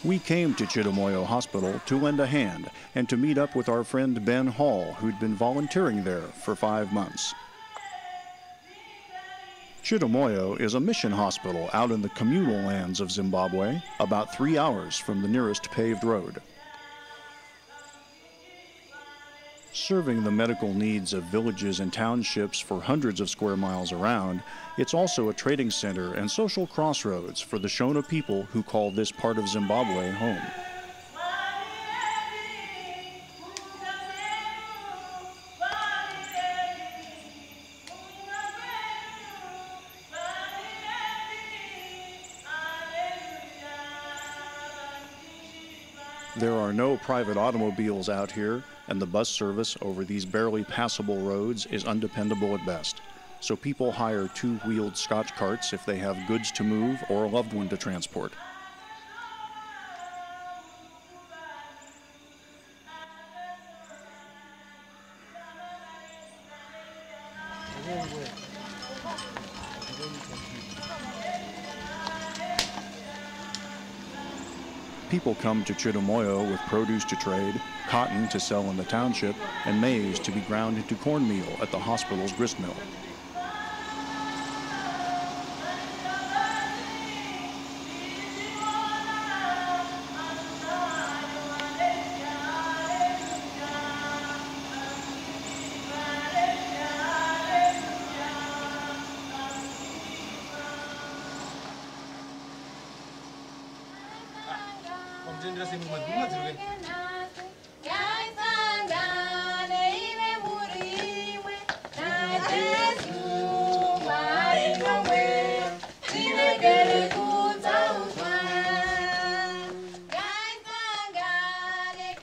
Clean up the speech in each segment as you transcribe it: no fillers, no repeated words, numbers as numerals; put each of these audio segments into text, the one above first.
We came to Chidamoyo Hospital to lend a hand and to meet up with our friend Ben Hall, who'd been volunteering there for 5 months. Chidamoyo is a mission hospital out in the communal lands of Zimbabwe, about 3 hours from the nearest paved road. Serving the medical needs of villages and townships for hundreds of square miles around, it's also a trading center and social crossroads for the Shona people who call this part of Zimbabwe home. There are no private automobiles out here, and the bus service over these barely passable roads is undependable at best. So people hire two-wheeled Scotch carts if they have goods to move or a loved one to transport. People come to Chidamoyo with produce to trade, cotton to sell in the township, and maize to be ground into cornmeal at the hospital's grist mill.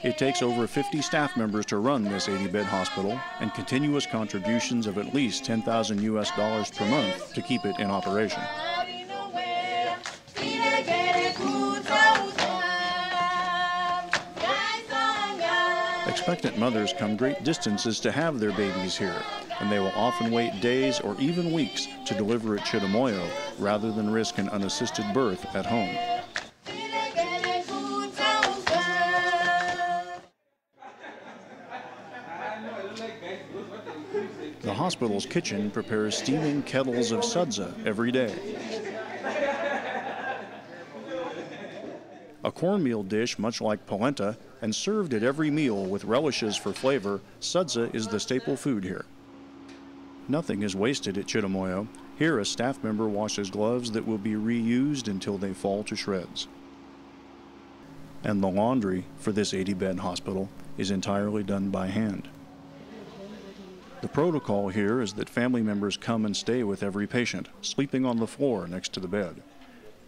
It takes over 50 staff members to run this 80-bed hospital, and continuous contributions of at least $10,000 US per month to keep it in operation. Expectant mothers come great distances to have their babies here, and they will often wait days or even weeks to deliver at Chidamoyo rather than risk an unassisted birth at home. The hospital's kitchen prepares steaming kettles of sudza every day. A cornmeal dish much like polenta, and served at every meal with relishes for flavor, sudza is the staple food here. Nothing is wasted at Chidamoyo. Here a staff member washes gloves that will be reused until they fall to shreds. And the laundry for this 80-bed hospital is entirely done by hand. The protocol here is that family members come and stay with every patient, sleeping on the floor next to the bed.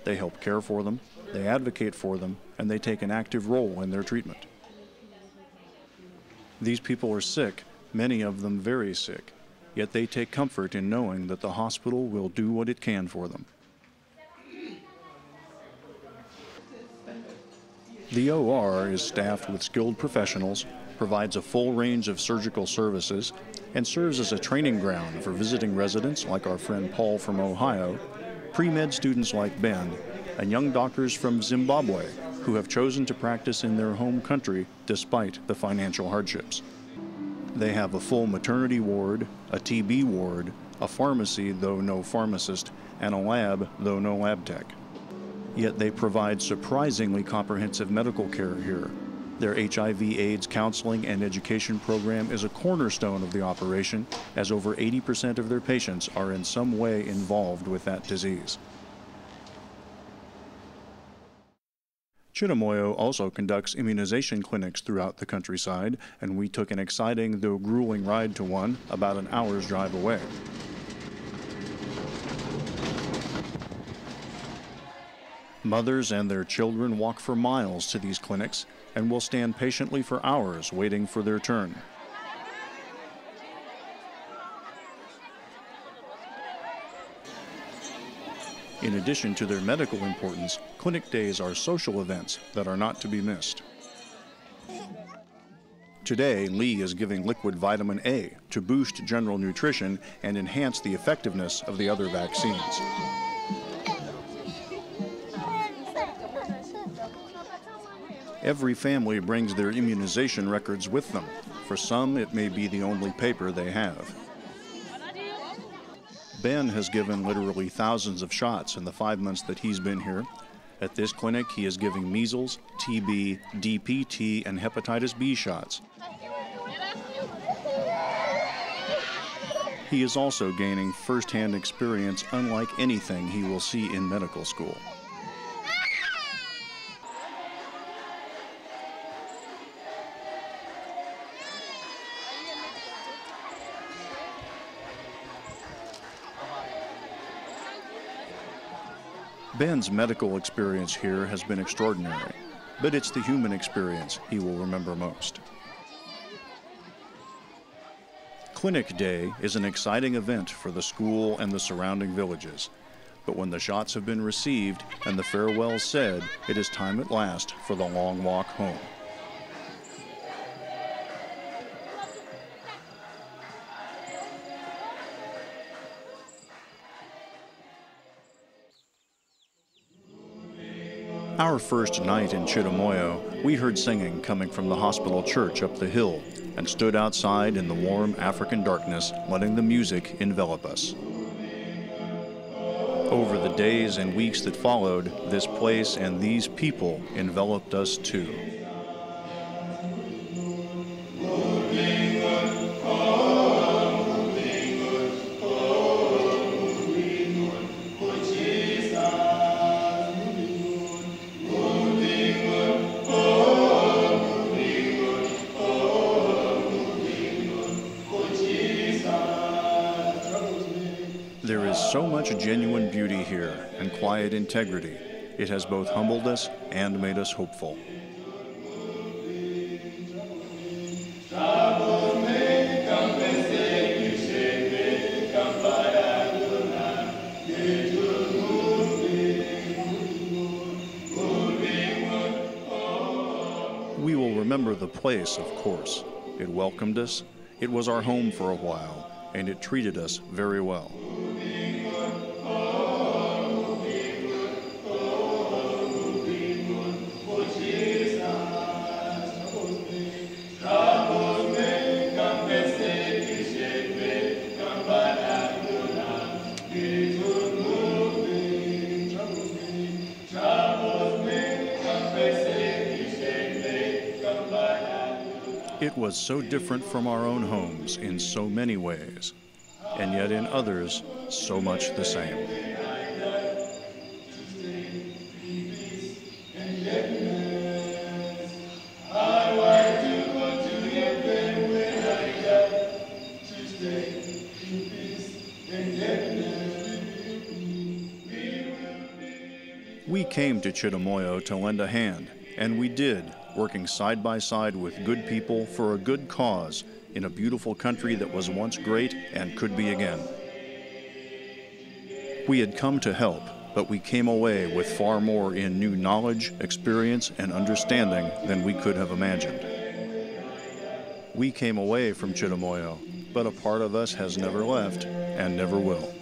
They help care for them, they advocate for them, and they take an active role in their treatment. These people are sick, many of them very sick, yet they take comfort in knowing that the hospital will do what it can for them. The OR is staffed with skilled professionals, provides a full range of surgical services, and serves as a training ground for visiting residents like our friend Paul from Ohio, pre-med students like Ben, and young doctors from Zimbabwe who have chosen to practice in their home country despite the financial hardships. They have a full maternity ward, a TB ward, a pharmacy, though no pharmacist, and a lab, though no lab tech. Yet they provide surprisingly comprehensive medical care here. Their HIV/AIDS counseling and education program is a cornerstone of the operation, as over 80% of their patients are in some way involved with that disease. Chidamoyo also conducts immunization clinics throughout the countryside, and we took an exciting though grueling ride to one about an hour's drive away. Mothers and their children walk for miles to these clinics and will stand patiently for hours waiting for their turn. In addition to their medical importance, clinic days are social events that are not to be missed. Today, Lee is giving liquid vitamin A to boost general nutrition and enhance the effectiveness of the other vaccines. Every family brings their immunization records with them. For some, it may be the only paper they have. Ben has given literally thousands of shots in the 5 months that he's been here. At this clinic, he is giving measles, TB, DPT, and hepatitis B shots. He is also gaining first-hand experience unlike anything he will see in medical school. Ben's medical experience here has been extraordinary, but it's the human experience he will remember most. Clinic Day is an exciting event for the school and the surrounding villages. But when the shots have been received and the farewells said, it is time at last for the long walk home. Our first night in Chidamoyo, we heard singing coming from the hospital church up the hill and stood outside in the warm African darkness, letting the music envelop us. Over the days and weeks that followed, this place and these people enveloped us too. There is so much genuine beauty here and quiet integrity. It has both humbled us and made us hopeful. We will remember the place, of course. It welcomed us, it was our home for a while, and it treated us very well. It was so different from our own homes in so many ways, and yet in others, so much the same. We came to Chidamoyo to lend a hand, and we did, working side by side with good people for a good cause in a beautiful country that was once great and could be again. We had come to help, but we came away with far more in new knowledge, experience, and understanding than we could have imagined. We came away from Chidamoyo, but a part of us has never left and never will.